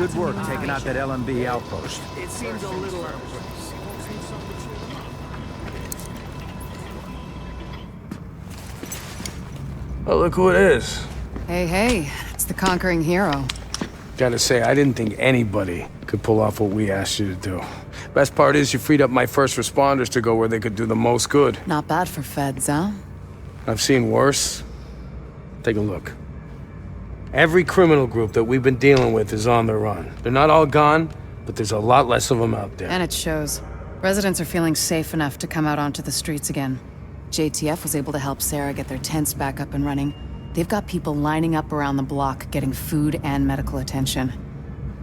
Good work taking out that LMB outpost. It seems a little Oh, look who it is. Hey, it's the conquering hero. Gotta say, I didn't think anybody could pull off what we asked you to do. Best part is you freed up my first responders to go where they could do the most good. Not bad for feds, huh? I've seen worse. Take a look. Every criminal group that we've been dealing with is on the run. They're not all gone, but there's a lot less of them out there. And it shows. Residents are feeling safe enough to come out onto the streets again. JTF was able to help Sarah get their tents back up and running. They've got people lining up around the block, getting food and medical attention.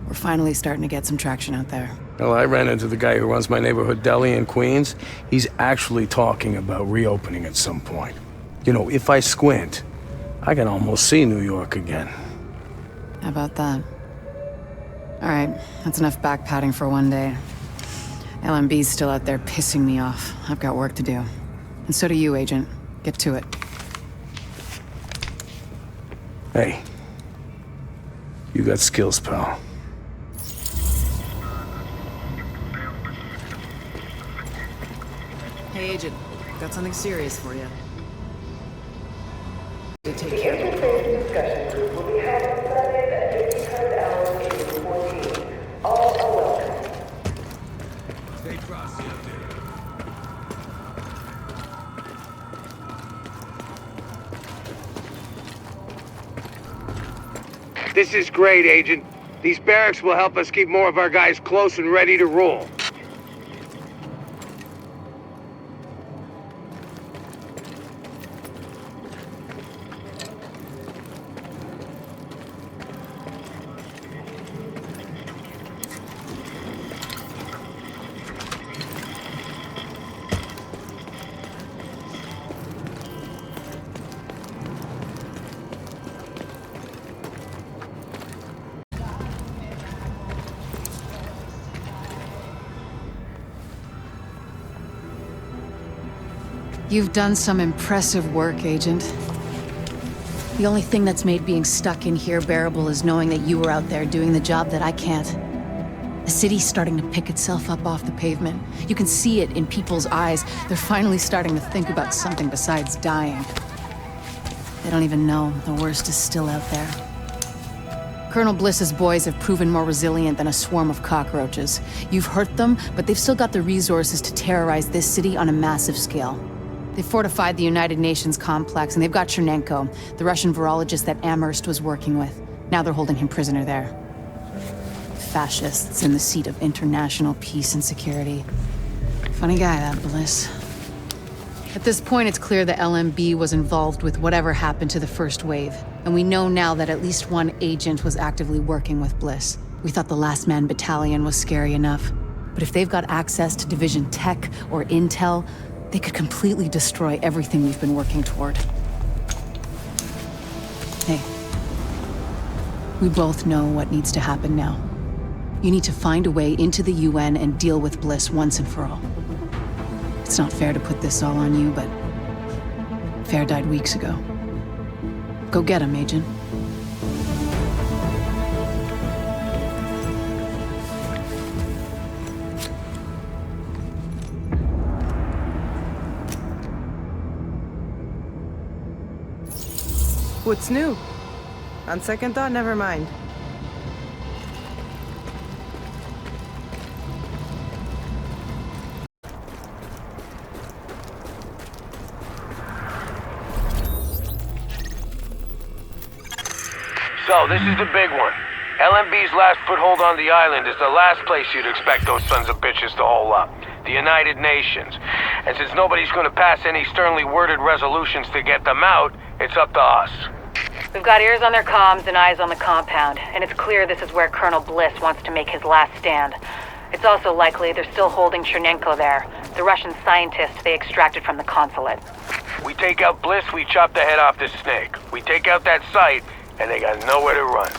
We're finally starting to get some traction out there. Well, I ran into the guy who runs my neighborhood deli in Queens. He's actually talking about reopening at some point. You know, if I squint, I can almost see New York again. How about that? All right, that's enough back-patting for one day. LMB's still out there pissing me off. I've got work to do. And so do you, Agent. Get to it. Hey. You got skills, pal. Hey, Agent. Got something serious for you. Take care. Discussion group will be held on Sundays at 1800 hours June 14. All are welcome. Stay frosty up there. This is great, Agent. These barracks will help us keep more of our guys close and ready to rule. You've done some impressive work, Agent. The only thing that's made being stuck in here bearable is knowing that you were out there doing the job that I can't. The city's starting to pick itself up off the pavement. You can see it in people's eyes. They're finally starting to think about something besides dying. They don't even know the worst is still out there. Colonel Bliss's boys have proven more resilient than a swarm of cockroaches. You've hurt them, but they've still got the resources to terrorize this city on a massive scale. They fortified the United Nations complex, and they've got Chernenko, the Russian virologist that Amherst was working with. Now they're holding him prisoner there. Fascists in the seat of international peace and security. Funny guy, that Bliss. At this point, it's clear the LMB was involved with whatever happened to the first wave. And we know now that at least one agent was actively working with Bliss. We thought the Last Man Battalion was scary enough. But if they've got access to Division Tech or Intel, they could completely destroy everything we've been working toward. Hey. We both know what needs to happen now. You need to find a way into the UN and deal with Bliss once and for all. It's not fair to put this all on you, but Fair died weeks ago. Go get him, Agent. What's new? On second thought, never mind. So, this is the big one. LMB's last foothold on the island is the last place you'd expect those sons of bitches to hole up. The United Nations. And since nobody's gonna pass any sternly worded resolutions to get them out, it's up to us. We've got ears on their comms and eyes on the compound, and it's clear this is where Colonel Bliss wants to make his last stand. It's also likely they're still holding Chernenko there, the Russian scientist they extracted from the consulate. We take out Bliss, we chop the head off this snake. We take out that site, and they got nowhere to run.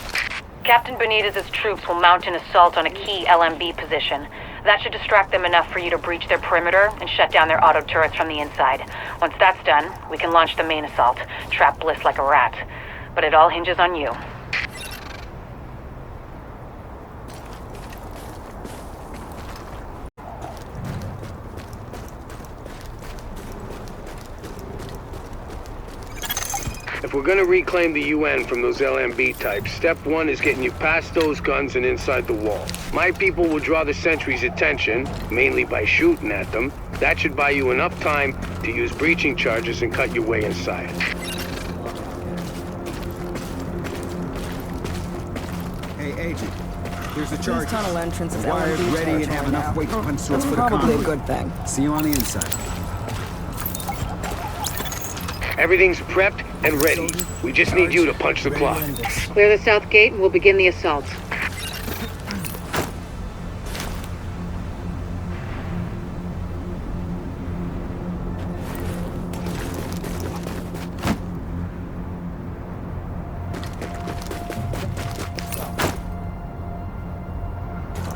Captain Benitez's troops will mount an assault on a key LMB position. That should distract them enough for you to breach their perimeter and shut down their auto turrets from the inside. Once that's done, we can launch the main assault, trap Bliss like a rat. But it all hinges on you. Hey, you got skills, pal. If we're gonna reclaim the UN from those LMB types, step one is getting you past those guns and inside the wall. My people will draw the sentries' attention, mainly by shooting at them. That should buy you enough time to use breaching charges and cut your way inside. Hey, Agent. Here's the charge. These tunnel entrances Wired, LMB ready, and have territory enough now. weight to punch through That's for the probably a convoy. good thing. See you on the inside. Everything's prepped and ready. We just need you to punch the clock. Clear the south gate and we'll begin the assault.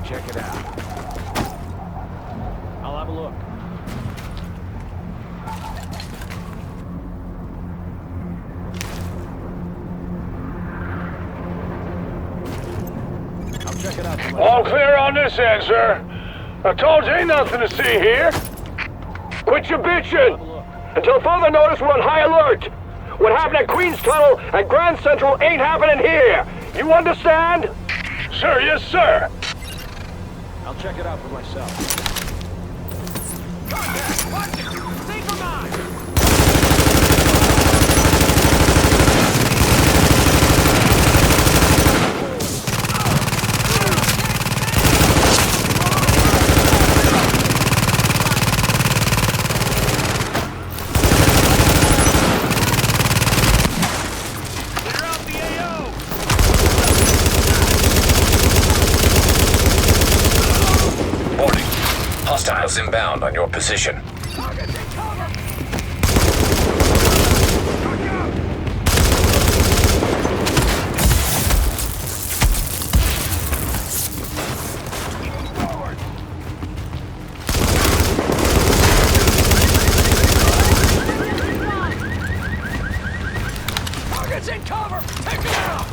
Check it out. I'll have a look. I'll check it out. All clear on this end, sir. I told you ain't nothing to see here. Quit your bitching! Until further notice, we're on high alert. What happened at Queens Tunnel and Grand Central ain't happening here. You understand? Sir, yes, sir. I'll check it out for myself. Warning. Hostiles inbound on your position. Target's in cover! Take it out!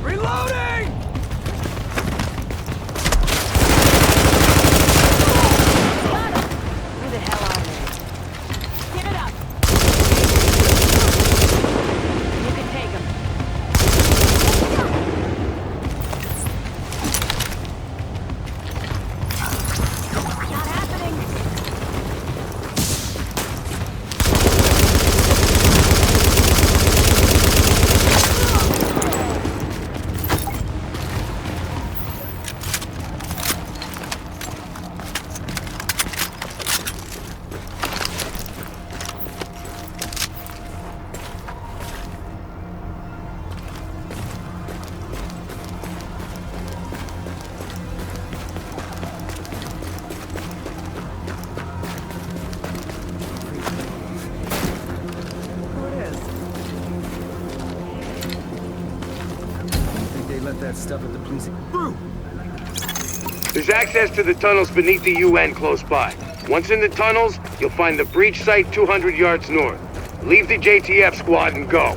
Reloading! Who the hell are they? Give it up! You can take them. Not happening! Who it is? Think they left that stuff at the police. Through! There's access to the tunnels beneath the UN close by. Once in the tunnels, you'll find the breach site 200 yards north. Leave the JTF squad and go.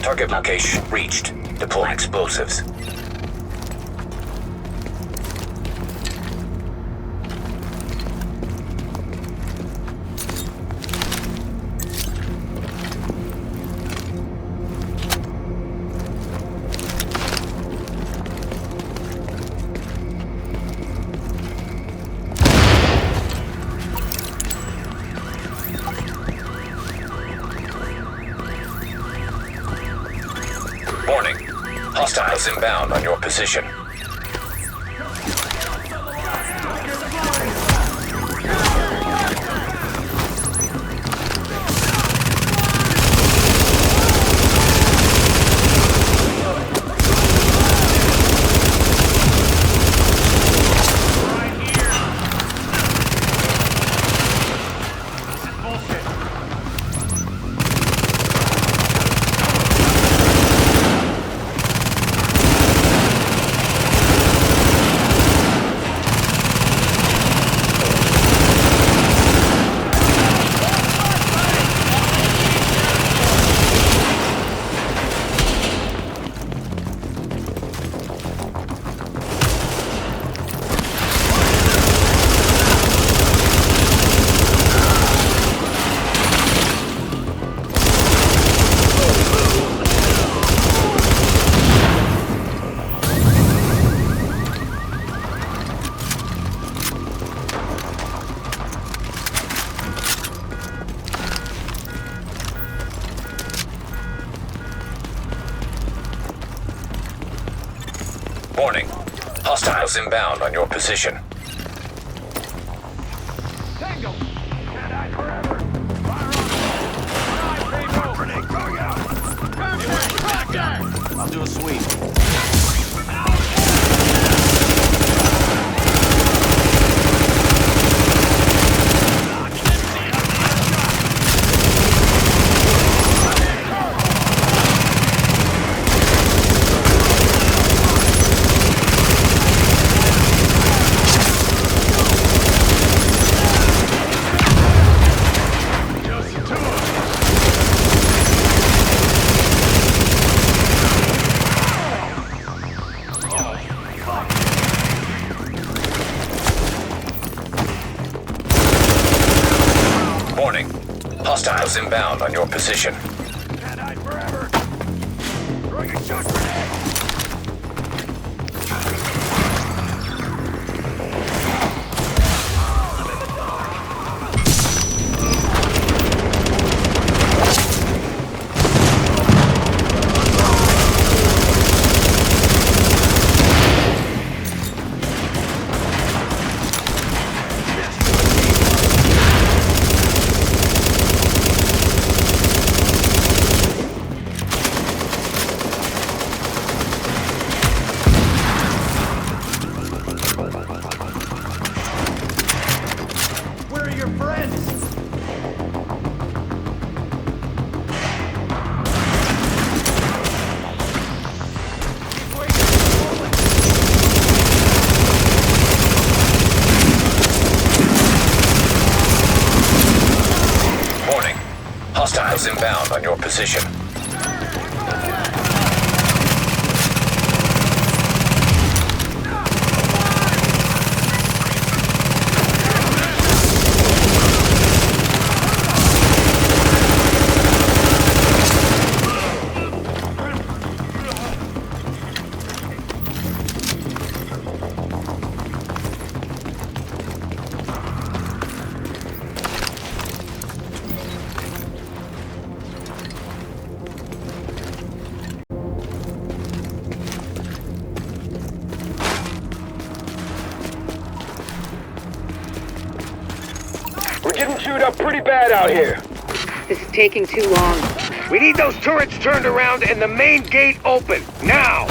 Target location reached. Deploy explosives. Warning. Hostiles inbound on your position. Warning. Hostiles inbound on your position. Tango! Can't hide forever! Fire on! Fire on! Grenade going out! Back there! I'll do a sweep. Warning. Hostiles inbound on your position. Can't hide forever! Throwing a shock grenade! Where are your friends? Warning. Hostiles inbound on your position. We're getting chewed up pretty bad out here. This is taking too long. We need those turrets turned around and the main gate open, now!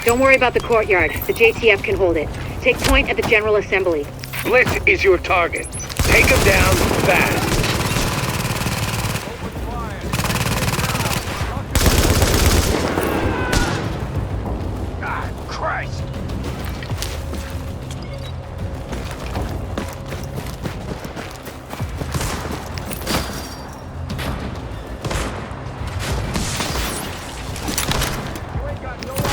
Don't worry about the courtyard. The JTF can hold it. Take point at the General Assembly. Bliss is your target. Take him down fast. God, Christ! You ain't got no idea.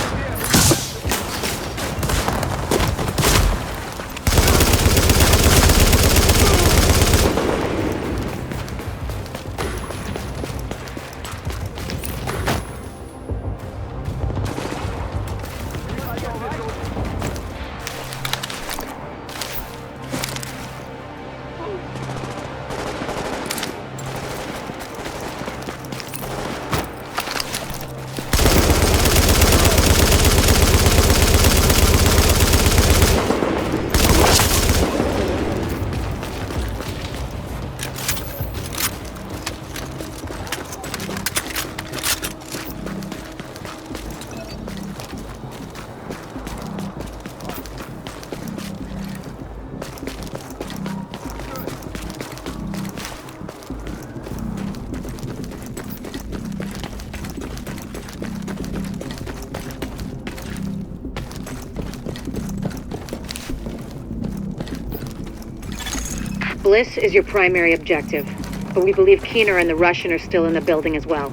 Bliss is your primary objective, but we believe Keener and the Russian are still in the building as well.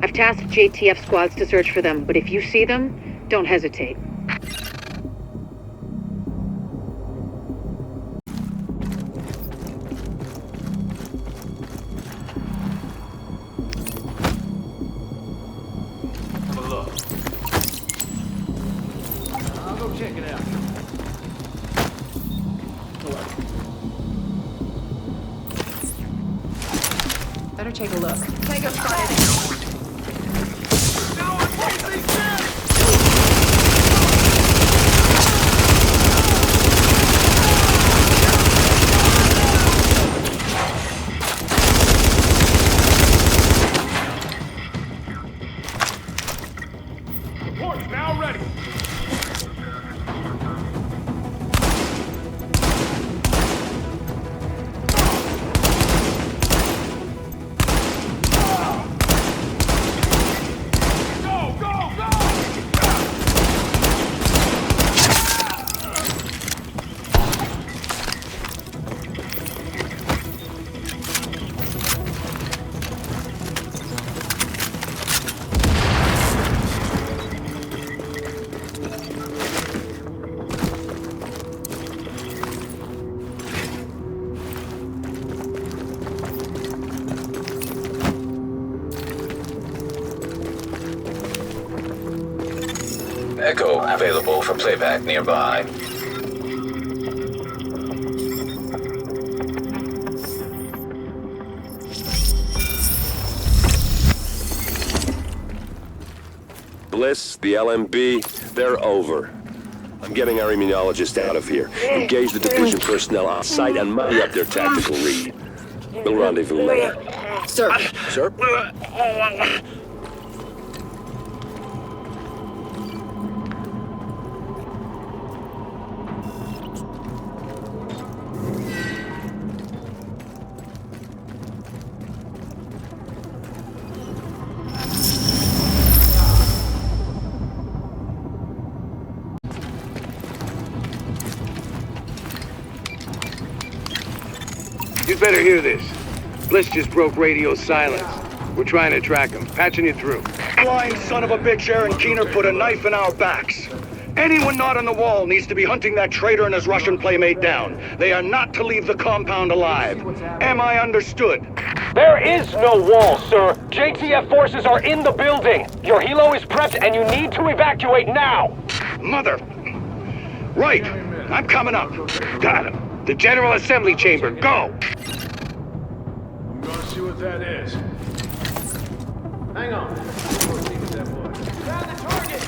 I've tasked JTF squads to search for them, but if you see them, don't hesitate. Have a look. I'll go check it out. Better take a look. Take a spotted. Now I'm facing death! Report's now ready. Go, go, go! Echo available for playback nearby. Bliss, the LMB, they're over. I'm getting our immunologist out of here. Engage the division personnel on site and muddy up their tactical read. We'll rendezvous later. Sir. Sir? You'd better hear this. Bliss just broke radio silence. We're trying to track him. Patching you through. Blind son of a bitch Aaron Keener put a knife in our backs. Anyone not on the wall needs to be hunting that traitor and his Russian playmate down. They are not to leave the compound alive. Am I understood? There is no wall, sir. JTF forces are in the building. Your helo is prepped and you need to evacuate now. Mother... Right. I'm coming up. Got him. The General Assembly Chamber. Go! I'm gonna see what that is. Hang on. That boy. Found the target!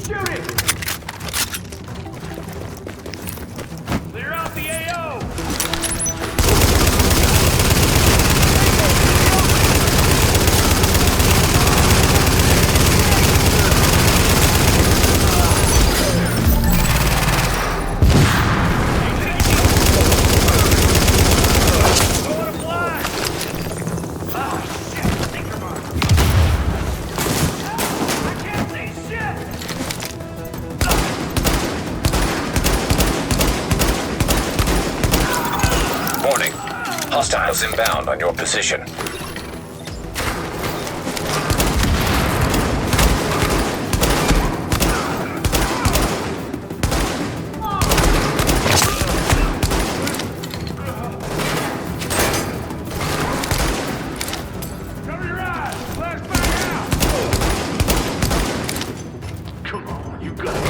Shooting! Clear out the AO! Warning. Hostiles inbound on your position. Cover your eyes! Flash back out! Come on, you got it.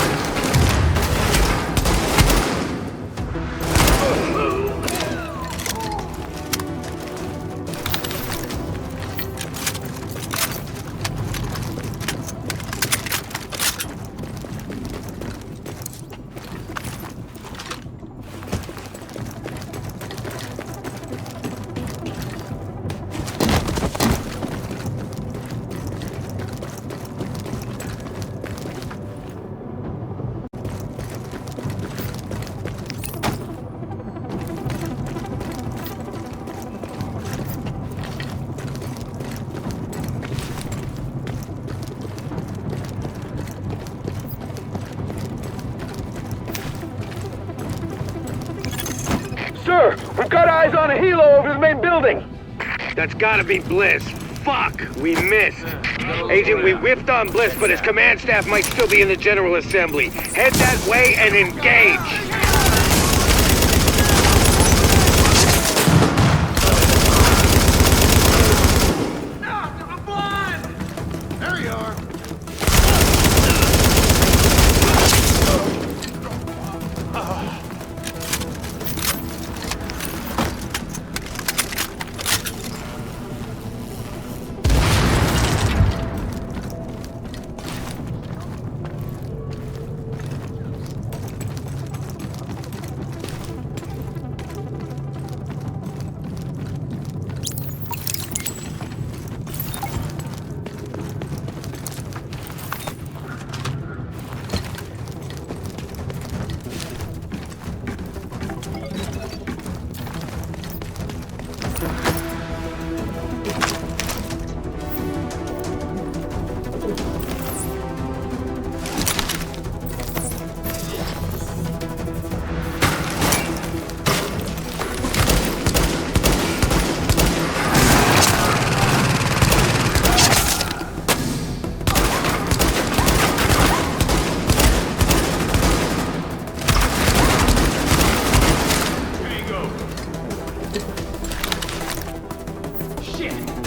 Sir, we've got eyes on a helo over the main building. That's gotta be Bliss. Fuck, we missed. Agent, we whiffed on Bliss, but his command staff might still be in the General Assembly. Head that way and engage. I'm blind! There you are.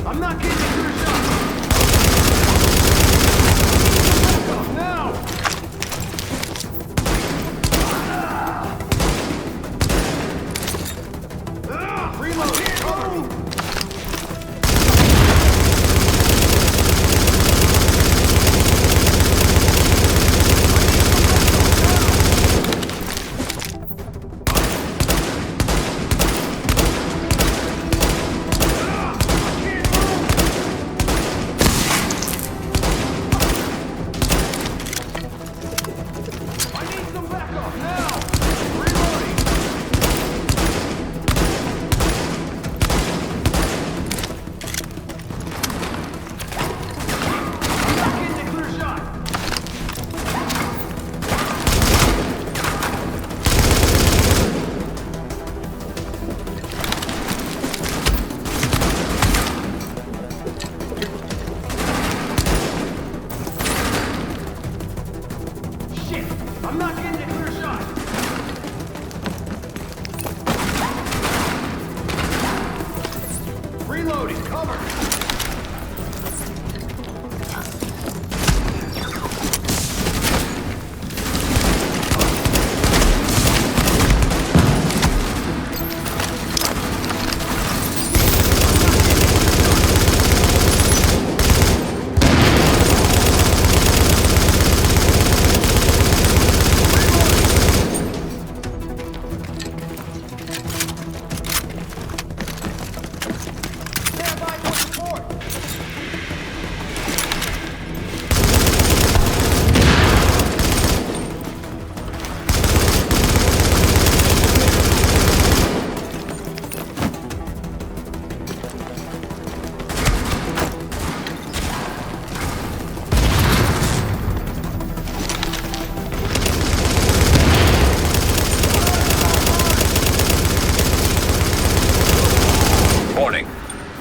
I'm not getting a clear shot! Now! Reload! Cover me!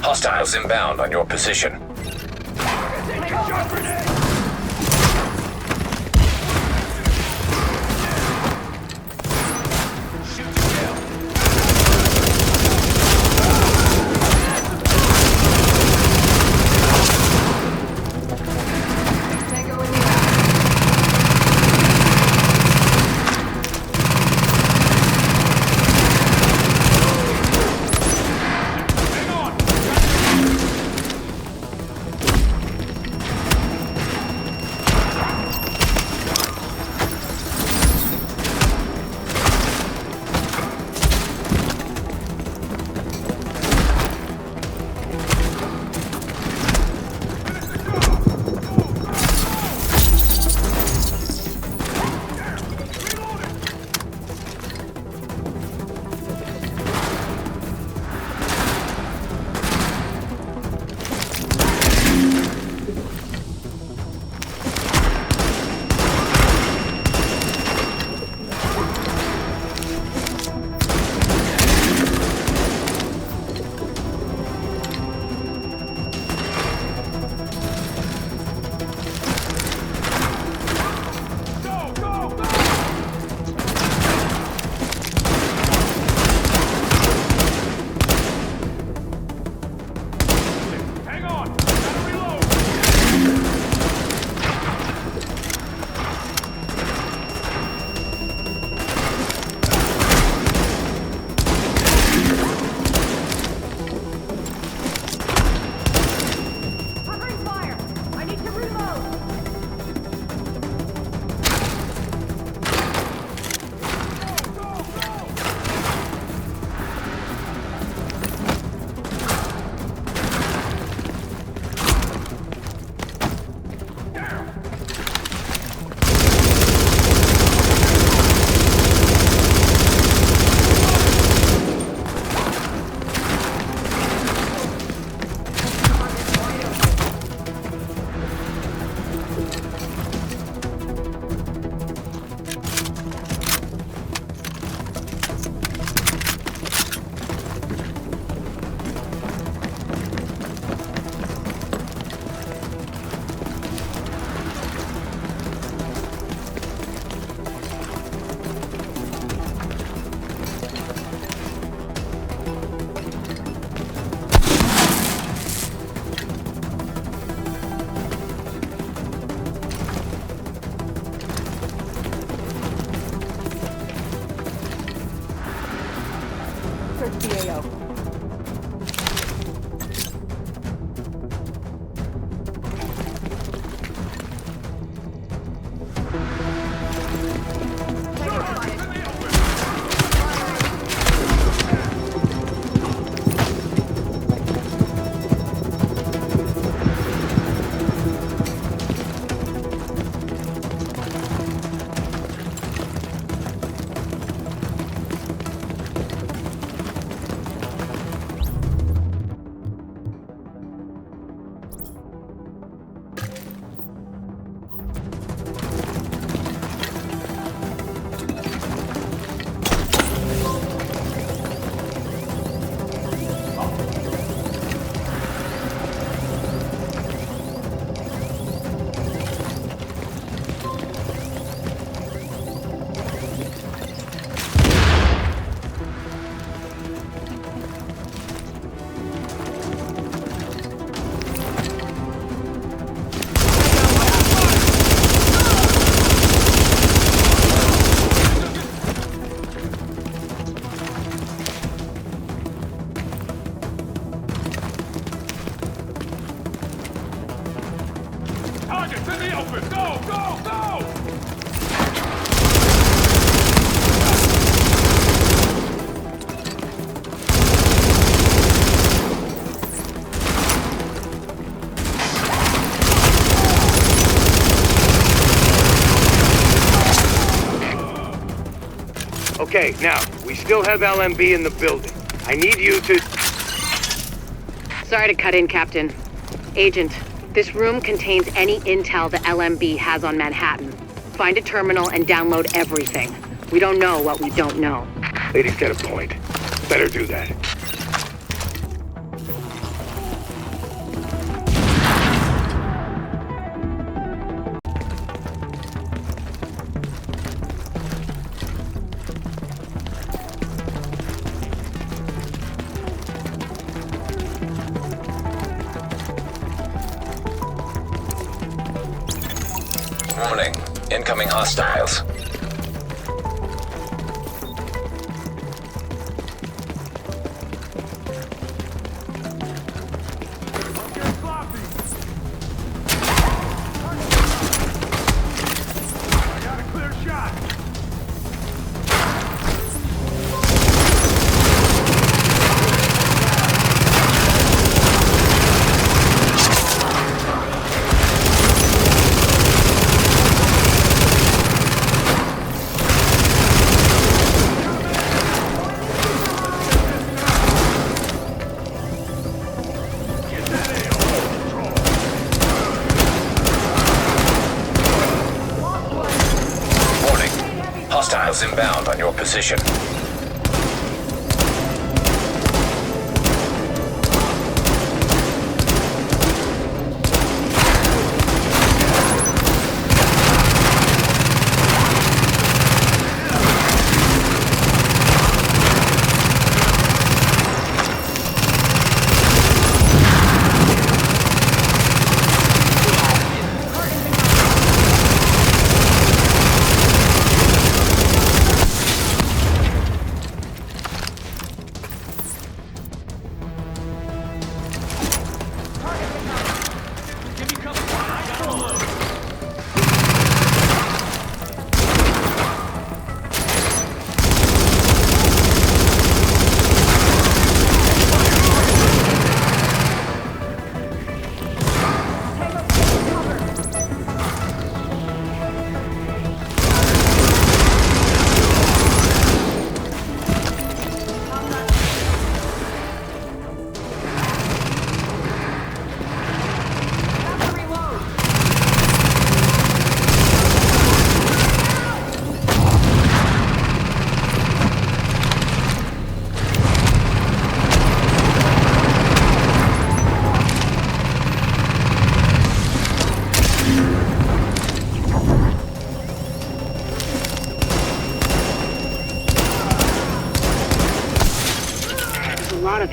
Hostiles inbound on your position. Okay, now, we still have LMB in the building. I need you to... Sorry to cut in, Captain. Agent, this room contains any intel the LMB has on Manhattan. Find a terminal and download everything. We don't know what we don't know. Lady's got a point. Better do that. incoming hostiles. Hostiles inbound on your position.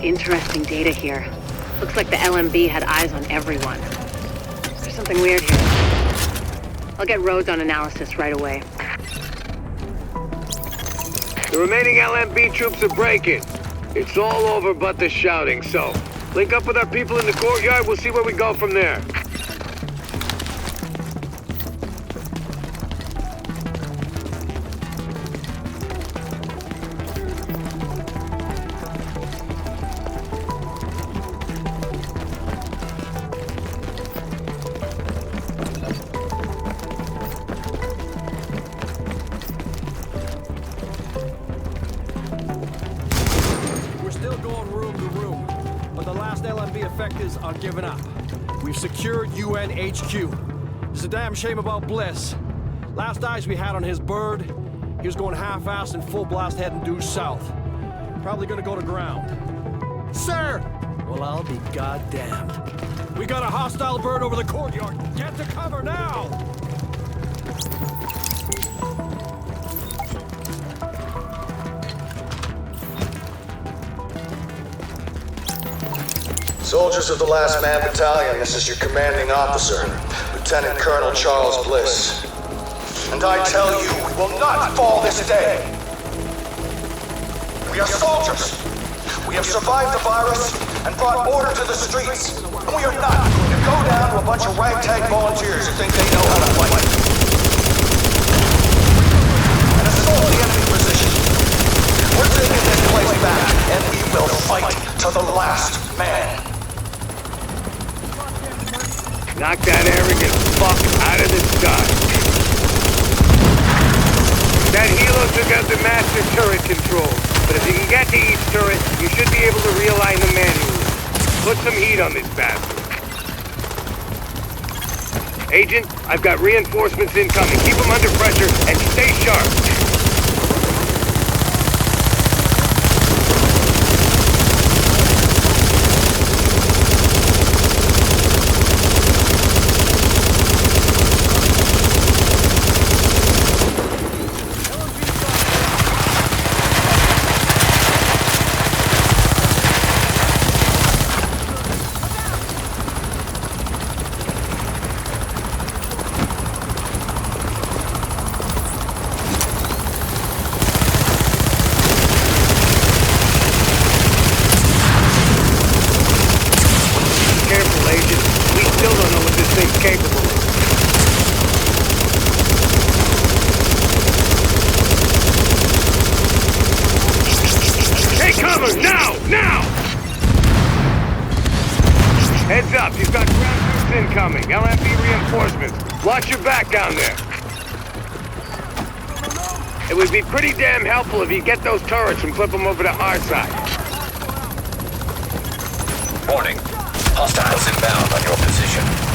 Interesting data here. Looks like the LMB had eyes on everyone. There's something weird here. I'll get Rhodes on analysis right away. The remaining LMB troops are breaking. It's all over but the shouting, so link up with our people in the courtyard, we'll see where we go from there. Are giving up. We've secured UN HQ. It's a damn shame about Bliss. Last eyes we had on his bird, he was going half-assed and full blast heading due south. Probably gonna go to ground. Sir! Well, I'll be goddamned. We got a hostile bird over the courtyard. Get to cover now! Soldiers of the Last Man Battalion, this is your commanding officer, Lieutenant Colonel Charles Bliss. And I tell you, we will not fall this day. We are soldiers. We have survived the virus and brought order to the streets. And we are not going to go down to a bunch of ragtag volunteers who think they know how to fight. And assault the enemy position. We're taking this place back, and we will fight to the last man. Knock that arrogant fuck out of the sky. That helo took out the master turret control, but if you can get to each turret, you should be able to realign them manually. Put some heat on this bastard. Agent, I've got reinforcements incoming. Keep them under pressure and stay sharp. capable of. Take cover! Now! Now! Heads up, you've got ground troops incoming. LMB reinforcements. Watch your back down there. It would be pretty damn helpful if you get those turrets and flip them over to our side. Warning. Hostiles inbound on your position.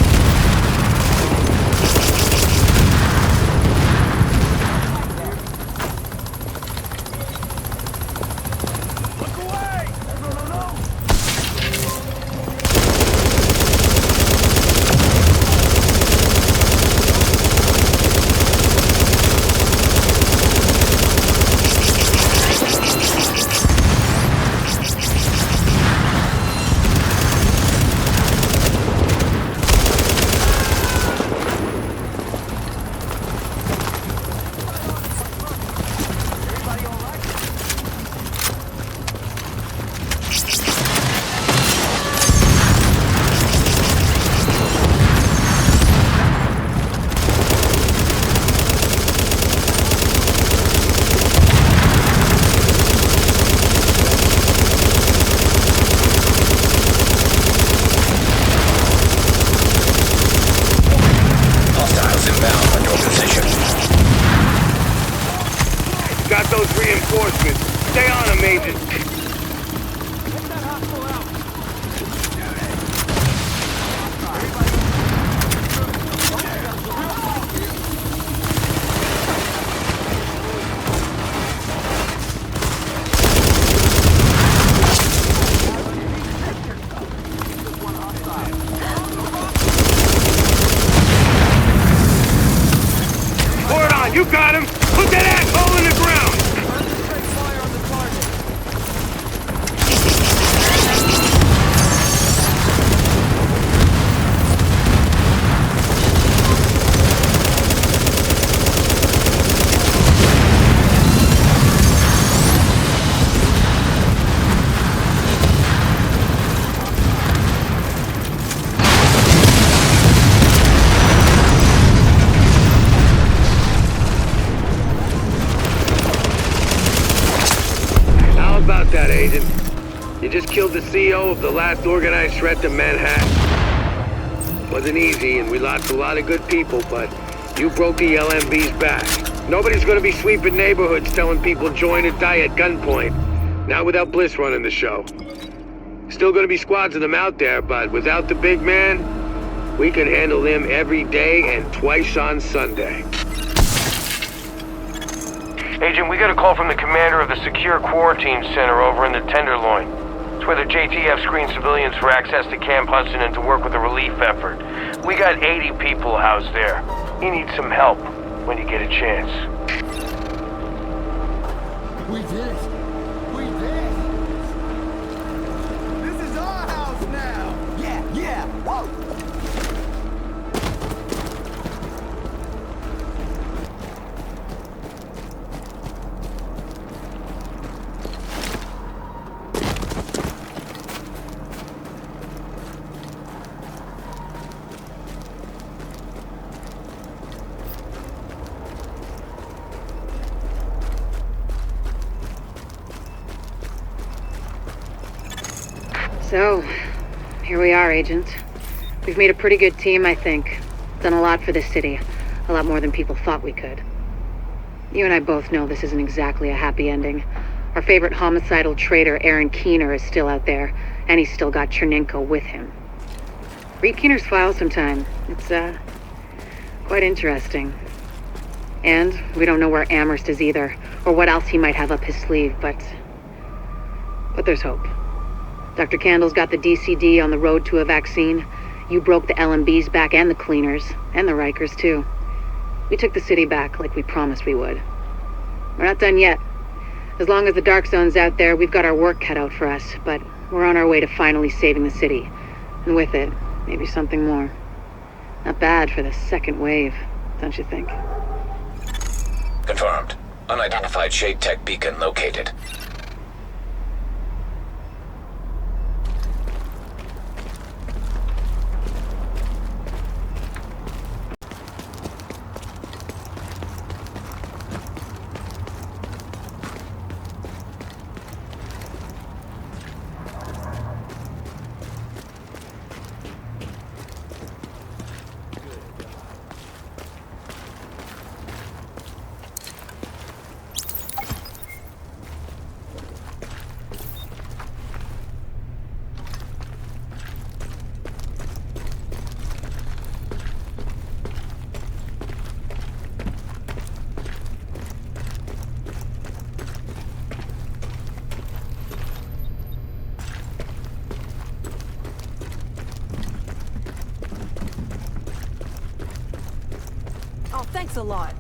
Got those reinforcements. Stay on them, Agent. Pour it on, you got him! Put that asshole in the ground! About that, Agent. You just killed the CEO of the last organized threat to Manhattan. Wasn't easy, and we lost a lot of good people, but you broke the LMB's back. Nobody's gonna be sweeping neighborhoods telling people join or die at gunpoint. Not without Bliss running the show. Still gonna be squads of them out there, but without the big man, we can handle them every day and twice on Sunday. Agent, we got a call from the commander of the Secure Quarantine Center over in the Tenderloin. It's where the JTF screens civilians for access to Camp Hudson and to work with the relief effort. We got 80 people housed there. You need some help when you get a chance. We did it. We did. This is our house now. Yeah. Whoa. So, here we are, Agent. We've made a pretty good team, I think. Done a lot for this city. A lot more than people thought we could. You and I both know this isn't exactly a happy ending. Our favorite homicidal traitor, Aaron Keener, is still out there, and he's still got Chernenko with him. Read Keener's file sometime. It's, quite interesting. And we don't know where Amherst is either, or what else he might have up his sleeve, but there's hope. Dr. Candle's got the DCD on the road to a vaccine. You broke the LMB's back and the cleaners, and the Rikers too. We took the city back like we promised we would. We're not done yet. As long as the Dark Zone's out there, we've got our work cut out for us, but we're on our way to finally saving the city. And with it, maybe something more. Not bad for the second wave, don't you think? Confirmed. Unidentified Shade Tech beacon located. Thanks a lot.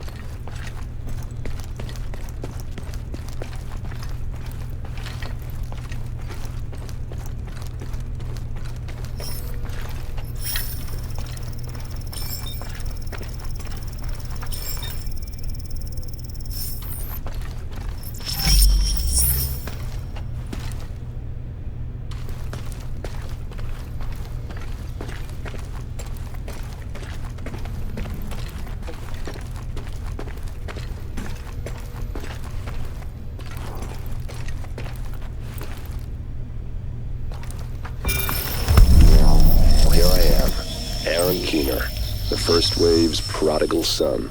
The first wave's prodigal son.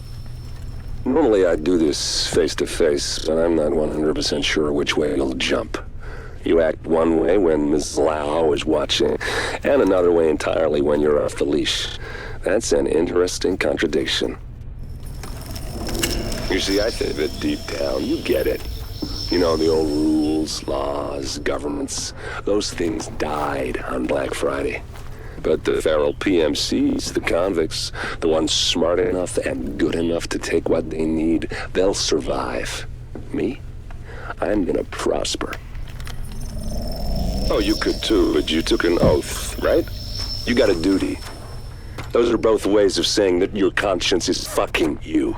Normally I'd do this face-to-face, but I'm not 100% sure which way you'll jump. You act one way when Ms. Lau is watching, and another way entirely when you're off the leash. That's an interesting contradiction. You see, I think that deep down, you get it. You know, the old rules, laws, governments, those things died on Black Friday. But the feral PMCs, the convicts, the ones smart enough and good enough to take what they need, they'll survive. Me? I'm gonna prosper. Oh, you could too, but you took an oath, right? You got a duty. Those are both ways of saying that your conscience is fucking you.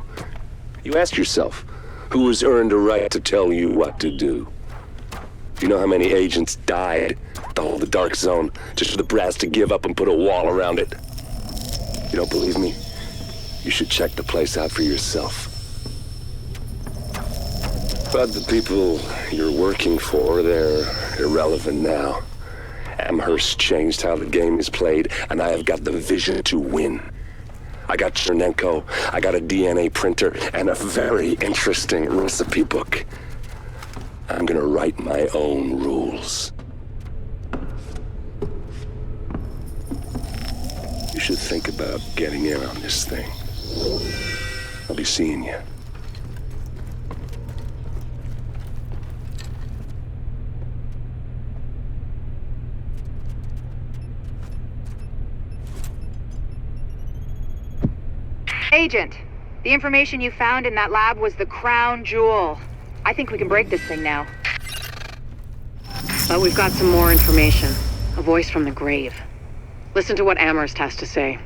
You ask yourself, who has earned a right to tell you what to do? You know how many agents died to hold the dark zone just for the brass to give up and put a wall around it? You don't believe me? You should check the place out for yourself. But the people you're working for, they're irrelevant now. Amherst changed how the game is played, and I have got the vision to win. I got Chernenko, I got a DNA printer, and a very interesting recipe book. I'm gonna write my own rules. You should think about getting in on this thing. I'll be seeing you. Agent, the information you found in that lab was the crown jewel. I think we can break this thing now. But we've got some more information. A voice from the grave. Listen to what Amherst has to say.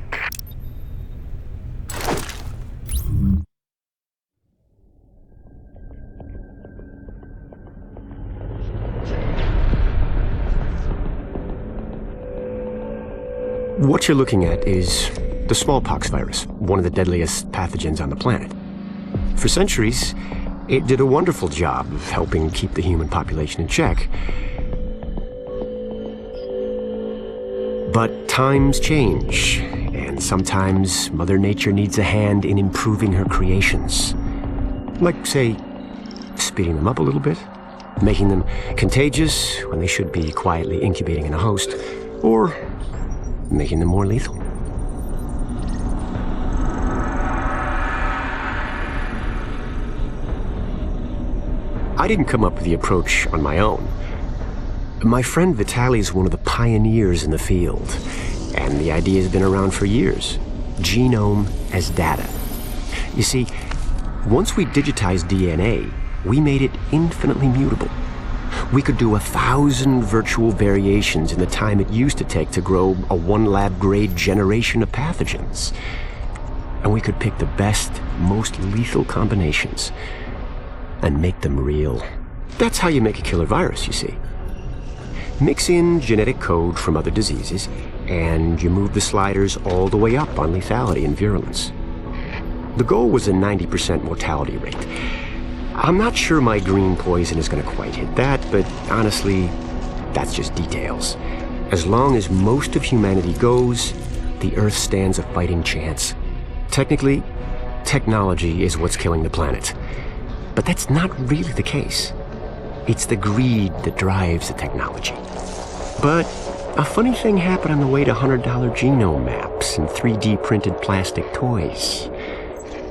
What you're looking at is the smallpox virus, one of the deadliest pathogens on the planet. For centuries, it did a wonderful job of helping keep the human population in check. But times change, and sometimes Mother Nature needs a hand in improving her creations. Like, say, speeding them up a little bit, making them contagious when they should be quietly incubating in a host, or making them more lethal. I didn't come up with the approach on my own. My friend Vitaly is one of the pioneers in the field, and the idea has been around for years. Genome as data. You see, once we digitized DNA, we made it infinitely mutable. We could do 1,000 virtual variations in the time it used to take to grow a one-lab-grade generation of pathogens. And we could pick the best, most lethal combinations and make them real. That's how you make a killer virus, you see. Mix in genetic code from other diseases, and you move the sliders all the way up on lethality and virulence. The goal was a 90% mortality rate. I'm not sure my green poison is going to quite hit that, but honestly, that's just details. As long as most of humanity goes, the Earth stands a fighting chance. Technically, technology is what's killing the planet. But that's not really the case. It's the greed that drives the technology. But a funny thing happened on the way to $100 genome maps and 3D printed plastic toys.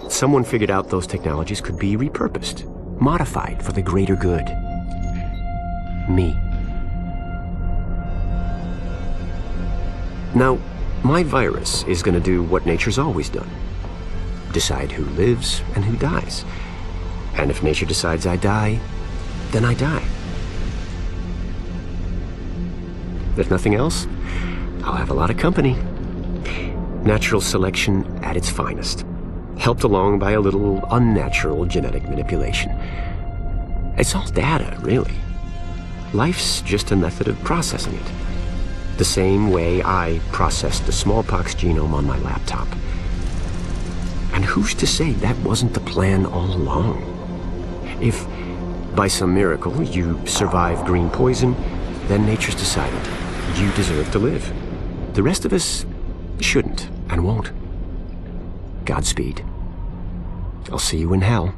Someone figured out those technologies could be repurposed, modified for the greater good. Me. Now, my virus is going to do what nature's always done. decide who lives and who dies. And if nature decides I die, then I die. If nothing else, I'll have a lot of company. Natural selection at its finest, helped along by a little unnatural genetic manipulation. It's all data, really. Life's just a method of processing it. The same way I processed the smallpox genome on my laptop. And who's to say that wasn't the plan all along? If, by some miracle, you survive green poison, then nature's decided you deserve to live. The rest of us shouldn't and won't. Godspeed. I'll see you in hell.